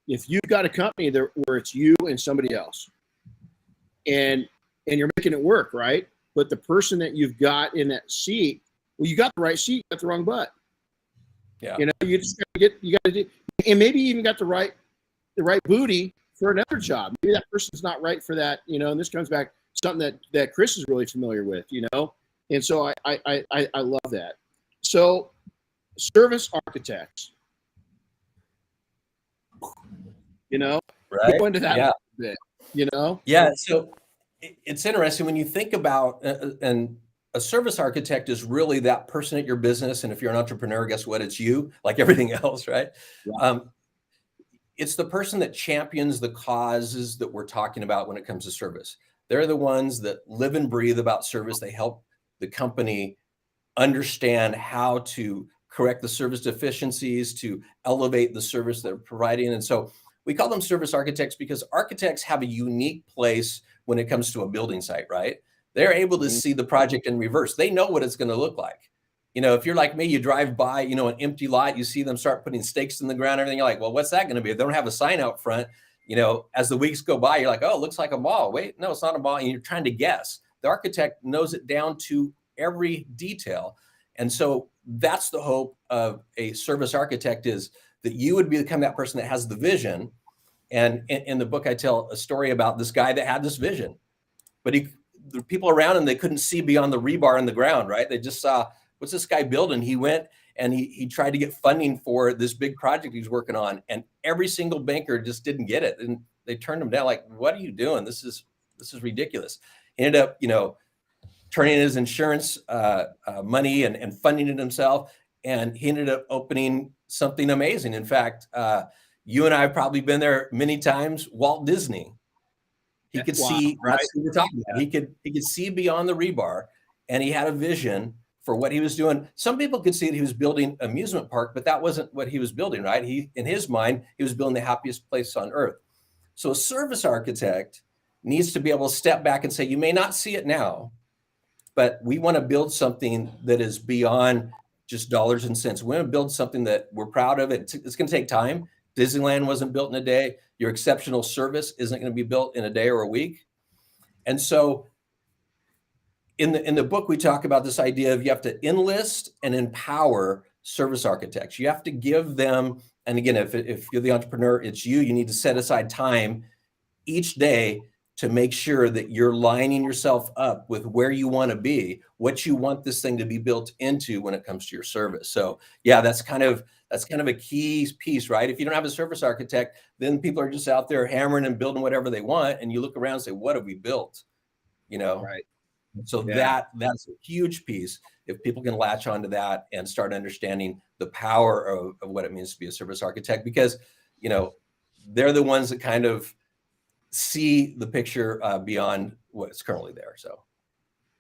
if you've got a company there where it's you and somebody else, and you're making it work, right? But the person that you've got in that seat, well, you got the right seat, you got the wrong butt. Yeah. You know, you just got to do, and maybe you even got the right booty for another job. Maybe that person's not right for that, you know, and this comes back to something that Chris is really familiar with, you know? And so I love that. So service architects, you know, right? Go into that a bit, you know? Yeah. So it's interesting when you think about, and a service architect is really that person at your business. And if you're an entrepreneur, guess what? It's you, like everything else, right? Yeah. It's the person that champions the causes that we're talking about when it comes to service. They're the ones that live and breathe about service. They help the company understand how to correct the service deficiencies, to elevate the service they're providing. And so we call them service architects because architects have a unique place when it comes to a building site, right? They're able to see the project in reverse. They know what it's going to look like. You know, if you're like me, you drive by, you know, an empty lot, you see them start putting stakes in the ground, everything. You're like, well, what's that going to be? If they don't have a sign out front, you know, as the weeks go by, you're like, oh, it looks like a mall. Wait, no, it's not a mall. And you're trying to guess. The architect knows it down to every detail. And so that's the hope of a service architect, is that you would become that person that has the vision. And in the book, I tell a story about this guy that had this vision, but the people around him, they couldn't see beyond the rebar in the ground, right? They just saw, what's this guy building? He went and he tried to get funding for this big project he's working on, and every single banker just didn't get it. And they turned him down, like, what are you doing? This is ridiculous. He ended up, you know, turning in his insurance money and funding it himself. And he ended up opening something amazing. In fact, you and I have probably been there many times, Walt Disney. He could see, right? That's what we're talking about. He could see beyond the rebar, and he had a vision for what he was doing. Some people could see that he was building an amusement park, but that wasn't what he was building, right? In his mind, he was building the happiest place on earth. So a service architect needs to be able to step back and say, you may not see it now, but we want to build something that is beyond just dollars and cents. We want to build something that we're proud of. It's going to take time. Disneyland wasn't built in a day. Your exceptional service isn't going to be built in a day or a week. And so in the book, we talk about this idea of you have to enlist and empower service architects. You have to give them, and again, if you're the entrepreneur, it's you need to set aside time each day to make sure that you're lining yourself up with where you want to be, what you want this thing to be built into when it comes to your service. So yeah, that's kind of a key piece, right? If you don't have a service architect, then people are just out there hammering and building whatever they want. And you look around and say, what have we built? You know? Right. So Yeah. that's a huge piece. If people can latch onto that and start understanding the power of what it means to be a service architect, because, you know, they're the ones that kind of see the picture beyond what's currently there. So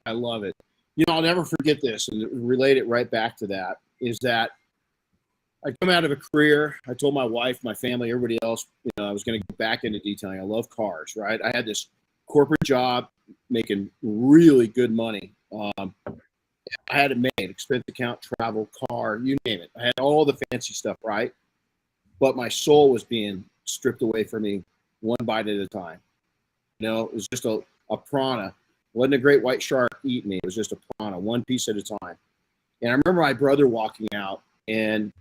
I love it. You know, I'll never forget this, and relate it right back to that, is that I come out of a career. I told my wife, my family, everybody else, you know, I was going to get back into detailing. I love cars, right? I had this corporate job making really good money. I had it made, expense account, travel, car, you name it. I had all the fancy stuff, right? But my soul was being stripped away from me one bite at a time. You know, it was just a piranha. It wasn't a great white shark eating me. It was just a piranha, one piece at a time. And I remember my brother walking out, and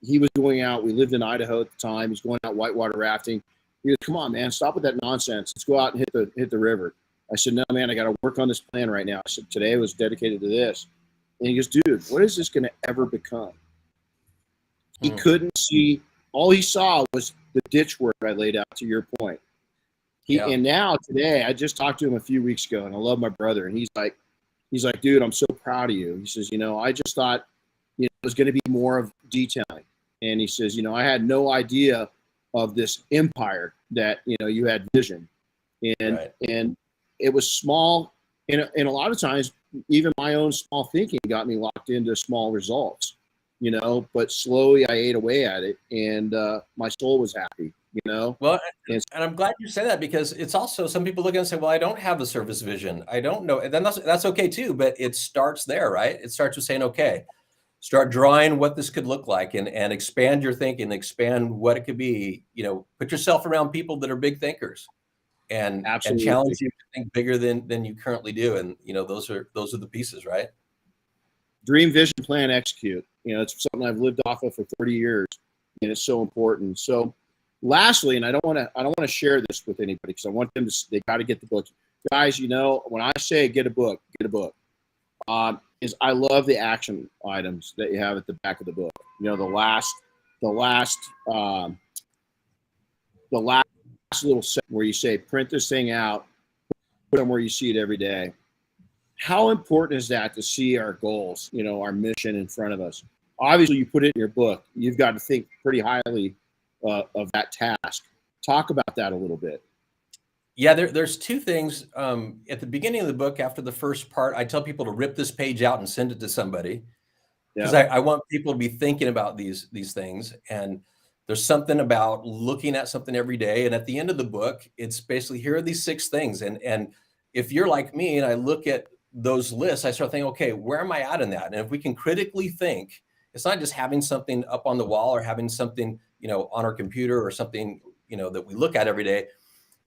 he was going out. We lived in Idaho at the time. He's going out whitewater rafting. He goes, "Come on, man, stop with that nonsense. Let's go out and hit the river." I said, "No, man, I got to work on this plan right now." I said, "Today was dedicated to this." And he goes, "Dude, what is this going to ever become?" He couldn't see. All he saw was the ditch work I laid out, to your point. And now today, I just talked to him a few weeks ago, and I love my brother. And he's like, "Dude, I'm so proud of you." He says, "You know, I just thought, you know, it was going to be more of detailing." And he says, "You know, I had no idea of this empire that, you know, you had vision." And it was small. And a lot of times, even my own small thinking got me locked into small results, you know, but slowly I ate away at it, and my soul was happy, you know? Well, and I'm glad you say that, because it's also, some people look and say, well, I don't have the service vision. I don't know. And then that's okay too, but it starts there, right? It starts with saying, okay, start drawing what this could look like, and expand your thinking, expand what it could be, you know, put yourself around people that are big thinkers, and challenge you to think bigger than you currently do. And, you know, those are the pieces, right? Dream, vision, plan, execute. You know, it's something I've lived off of for 30 years, and it's so important. So lastly, and I don't want to share this with anybody, because I want them to, they got to get the book. Guys, you know, when I say get a book, is I love the action items that you have at the back of the book. You know, the last little set where you say, print this thing out, put them where you see it every day. How important is that to see our goals, you know, our mission in front of us? Obviously, you put it in your book. You've got to think pretty highly of that task. Talk about that a little bit. Yeah, there's two things. At the beginning of the book, after the first part, I tell people to rip this page out and send it to somebody, because I want people to be thinking about these things. And there's something about looking at something every day. And at the end of the book, it's basically, here are these 6 things. And if you're like me and I look at those lists, I start thinking, okay, where am I at in that? And if we can critically think, it's not just having something up on the wall or having something, you know, on our computer or something, you know, that we look at every day.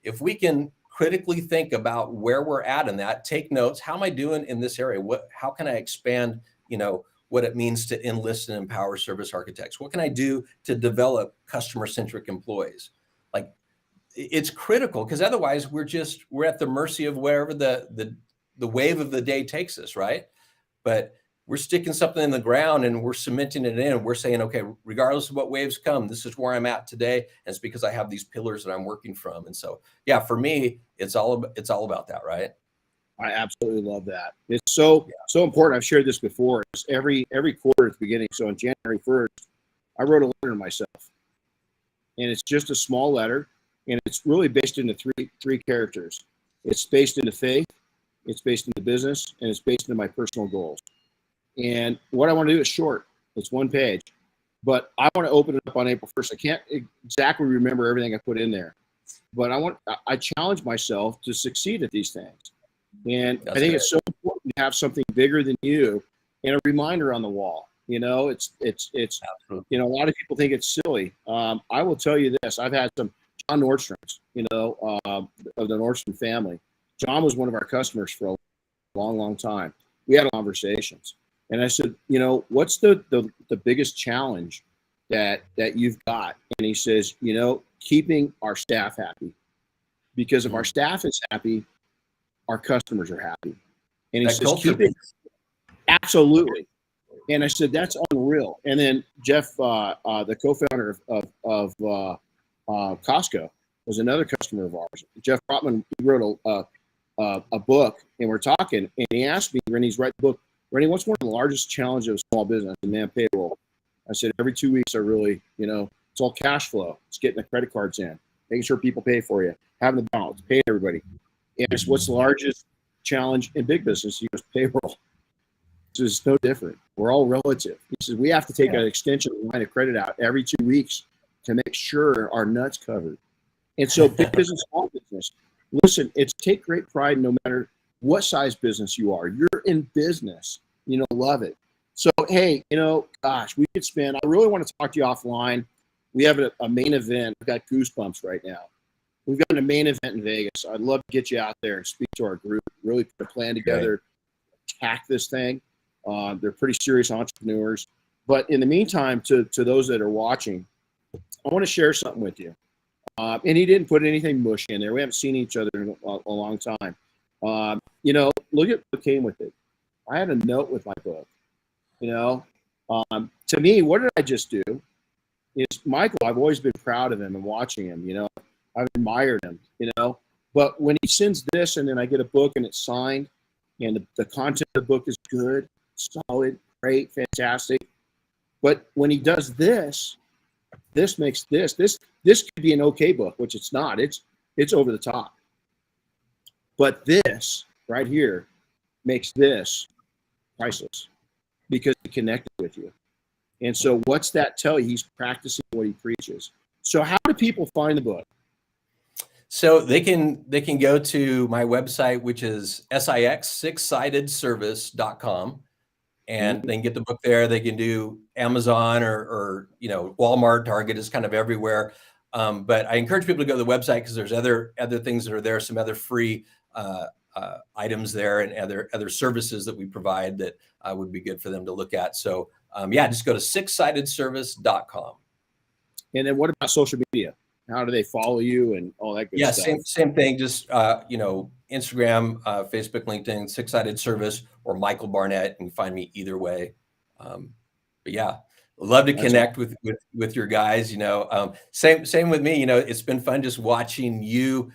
If we can critically think about where we're at in that, take notes, how am I doing in this area? How can I expand, you know, what it means to enlist and empower service architects? What can I do to develop customer-centric employees? Like, it's critical, because otherwise we're at the mercy of wherever the wave of the day takes us, right? But we're sticking something in the ground and we're cementing it in. We're saying, okay, regardless of what waves come, this is where I'm at today. And it's because I have these pillars that I'm working from. And so, yeah, for me, it's all about that, right? I absolutely love that. It's so important. I've shared this before. It's every quarter at the beginning. So on January 1st, I wrote a letter to myself, and it's just a small letter, and it's really based into three characters. It's based into faith, it's based into business, and it's based into my personal goals. And what I want to do is short. It's 1 page, but I want to open it up on April 1st. I can't exactly remember everything I put in there, but I challenge myself to succeed at these things. And I think it's so important to have something bigger than you and a reminder on the wall. You know, it's you know, a lot of people think it's silly. I will tell you this: I've had some John Nordstroms, you know, of the Nordstrom family. John was one of our customers for a long time. We had conversations. And I said, you know, what's the biggest challenge that you've got? And he says, you know, keeping our staff happy. Because if our staff is happy, our customers are happy. And he says, absolutely. And I said, that's unreal. And then Jeff, the co-founder of Costco, was another customer of ours. Jeff Brotman, he wrote a book, and we're talking, and he asked me, Renny's writing the book. Renny, what's one of the largest challenges of small business? And man, payroll. I said, every 2 weeks, I really, it's all cash flow. It's getting the credit cards in, making sure people pay for you, having the balance, paying everybody. And it's what's the largest challenge in big business? He goes, payroll. It's no different. We're all relative. He says, we have to take an extension line of credit out every 2 weeks to make sure our nuts covered. And so big business, small business, listen, it's take great pride no matter what size business you are. You're in business, love it. So, hey, gosh, we could spend, I really want to talk to you offline. We have a main event. I've got goosebumps right now. We've got a main event in Vegas. I'd love to get you out there and speak to our group, really put a plan together, attack this thing. They're pretty serious entrepreneurs. But in the meantime, to those that are watching, I want to share something with you. And he didn't put anything mushy in there. We haven't seen each other in a long time. Look at what came with it. I had a note with my book. To me, what did I just do? Is Michael, I've always been proud of him and watching him, I've admired him, but when he sends this and then I get a book and it's signed and the content of the book is good, solid, great, fantastic. But when he does this makes this could be an okay book, which it's not. It's over the top. But this right here makes this priceless because he connected with you. And so what's that tell you? He's practicing what he preaches. So how do people find the book? So they can go to my website, which is sixsidedservice.com, and they can get the book there. They can do Amazon or Walmart, Target is kind of everywhere. But I encourage people to go to the website because there's other things that are there, some other free items there and other services that we provide that would be good for them to look at. So just go to sixsidedservice.com. And then what about social media? How do they follow you and all that good stuff? Yeah, same thing. Just Instagram, Facebook, LinkedIn, Six Sided Service, or Michael Barnett. You can find me either way. But yeah, love to connect with your guys. Same with me. It's been fun just watching you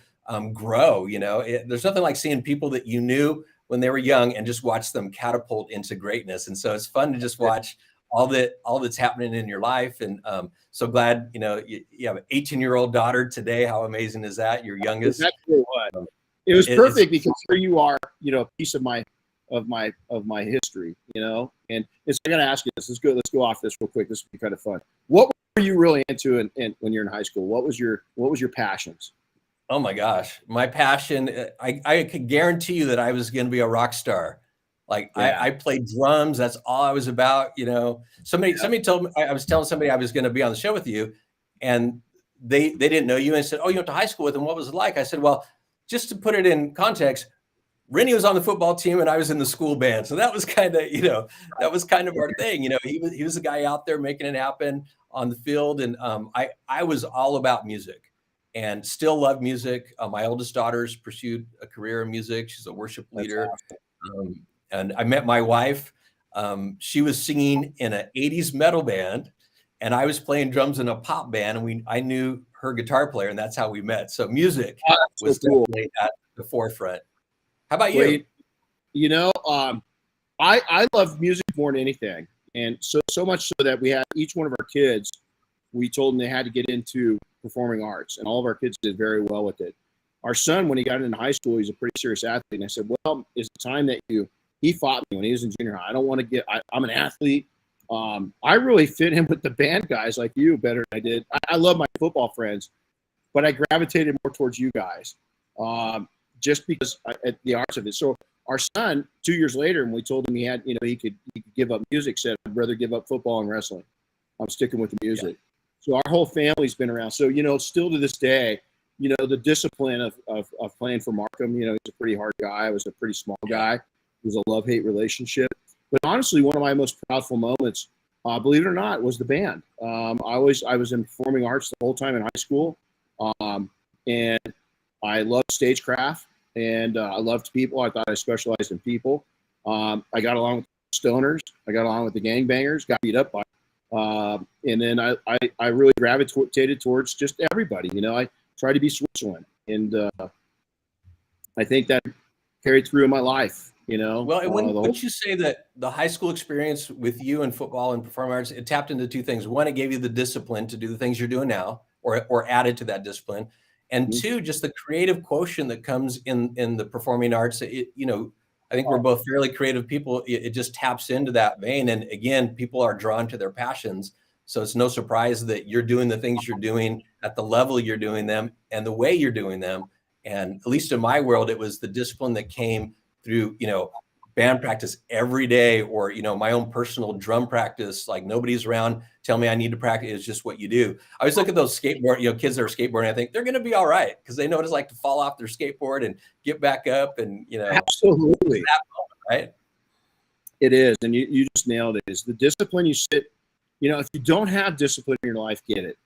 grow. There's nothing like seeing people that you knew when they were young and just watch them catapult into greatness. And so it's fun to just watch all that's happening in your life. And so glad, you have an 18-year-old daughter today. How amazing is that? Your youngest. Exactly what. It was perfect because here you are, a piece of my history, and it's, I got to ask you this. Let's go off this real quick. This will be kind of fun. What were you really into when you're in high school? What was your passions? Oh my gosh. My passion, I could guarantee you that I was going to be a rock star. I played drums. That's all I was about. Somebody told me, I was telling somebody I was going to be on the show with you, and they didn't know you and said, "Oh, you went to high school with him. What was it like?" I said, "Well, just to put it in context, Renny was on the football team and I was in the school band. So that was kind of, that was kind of our thing. He was the guy out there making it happen on the field. And I was all about music and still love music. My oldest daughter's pursued a career in music. She's a worship leader. Awesome. And I met my wife. She was singing in an 80s metal band and I was playing drums in a pop band, and I knew her guitar player, and that's how we met. So music was definitely at the forefront. How about you? I love music more than anything. And so much so that we had each one of our kids, we told them they had to get into performing arts, and all of our kids did very well with it. Our son, when he got into high school, he's a pretty serious athlete. And I said, well, it's time that he fought me when he was in junior high. I don't want to I'm an athlete. I really fit in with the band guys like you better than I did. I love my football friends, but I gravitated more towards you guys just because the arts of it. So our son, 2 years later, when we told him he could give up music, said, I'd rather give up football and wrestling. I'm sticking with the music. Yeah. So our whole family's been around. So, still to this day, the discipline of playing for Markham, he's a pretty hard guy. I was a pretty small guy. It was a love-hate relationship. But honestly, one of my most proudful moments, believe it or not, was the band. I was in performing arts the whole time in high school. And I loved stagecraft, and I loved people. I thought I specialized in people. I got along with stoners. I got along with the gangbangers, got beat up by. And then I really gravitated towards just everybody. I tried to be Switzerland. And I think that carried through in my life, you know. Well, and wouldn't you say that the high school experience with you in football and performing arts, it tapped into two things. One, it gave you the discipline to do the things you're doing now, or added to that discipline. And two, just the creative quotient that comes in the performing arts. You know, I think we're both fairly creative people. It just taps into that vein. And again, people are drawn to their passions. So it's no surprise that you're doing the things you're doing at the level you're doing them and the way you're doing them. And at least in my world, it was the discipline that came through, you know, band practice every day, or, you know, my own personal drum practice, like nobody's around, tell me I need to practice. It's just what you do. I always look at those skateboard, you know, kids that are skateboarding. I think they're going to be all right, because they know what it's like to fall off their skateboard and get back up. And, you know, absolutely, that moment, right? It is. And you just nailed it. Is the discipline you sit, you know, if you don't have discipline in your life, get it.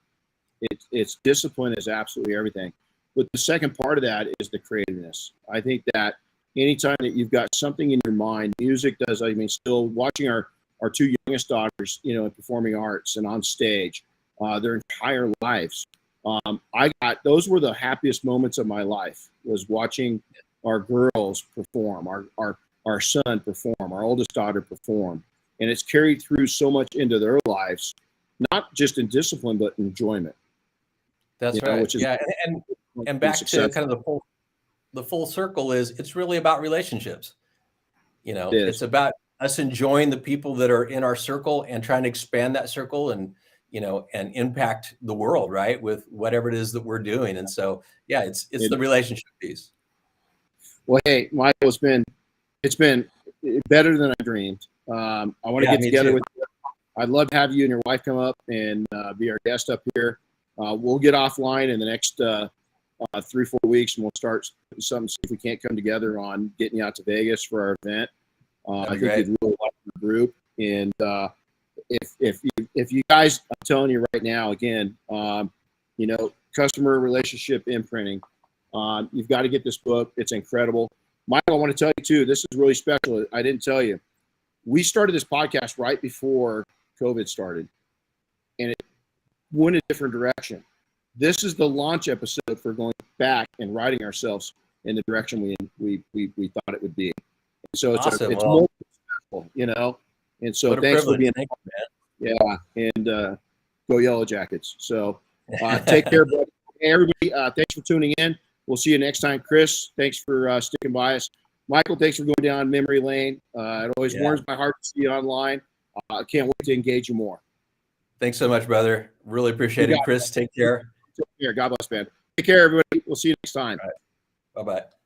It's discipline is absolutely everything. But the second part of that is the creativeness. I think that anytime that you've got something in your mind, music does. I mean, still watching our two youngest daughters, you know, in performing arts and on stage, their entire lives. Those were the happiest moments of my life, was watching our girls perform, our son perform, our oldest daughter perform. And it's carried through so much into their lives, not just in discipline, but enjoyment. That's right. Which is, and back to kind of the full circle is, it's really about relationships. You know, it's about us enjoying the people that are in our circle and trying to expand that circle and, you know, and impact the world, right, with whatever it is that we're doing. And so, yeah, it's the relationship piece. Well, hey, Michael, it's been better than I dreamed. I want to get together with you. I'd love to have you and your wife come up and be our guest up here. We'll get offline in the next 3-4 weeks, and we'll start something, see if we can't come together on getting you out to Vegas for our event. I think you'd really like the group. And if you guys, I'm telling you right now, again, you know, customer relationship imprinting, you've got to get this book. It's incredible. Michael, I want to tell you too, this is really special. I didn't tell you. We started this podcast right before COVID started, and it went a different direction. This is the launch episode for going back and writing ourselves in the direction we thought it would be. So it's awesome. it's more successful, you know. And so thanks for being man. Yeah, and go Yellow Jackets. So take care, buddy. Everybody, thanks for tuning in. We'll see you next time. Chris, thanks for sticking by us. Michael, thanks for going down memory lane. It always warms my heart to see you online. I can't wait to engage you more. Thanks so much, brother. Really appreciate it. Chris, take care. Take care. God bless, man. Take care, everybody. We'll see you next time. All right. Bye-bye.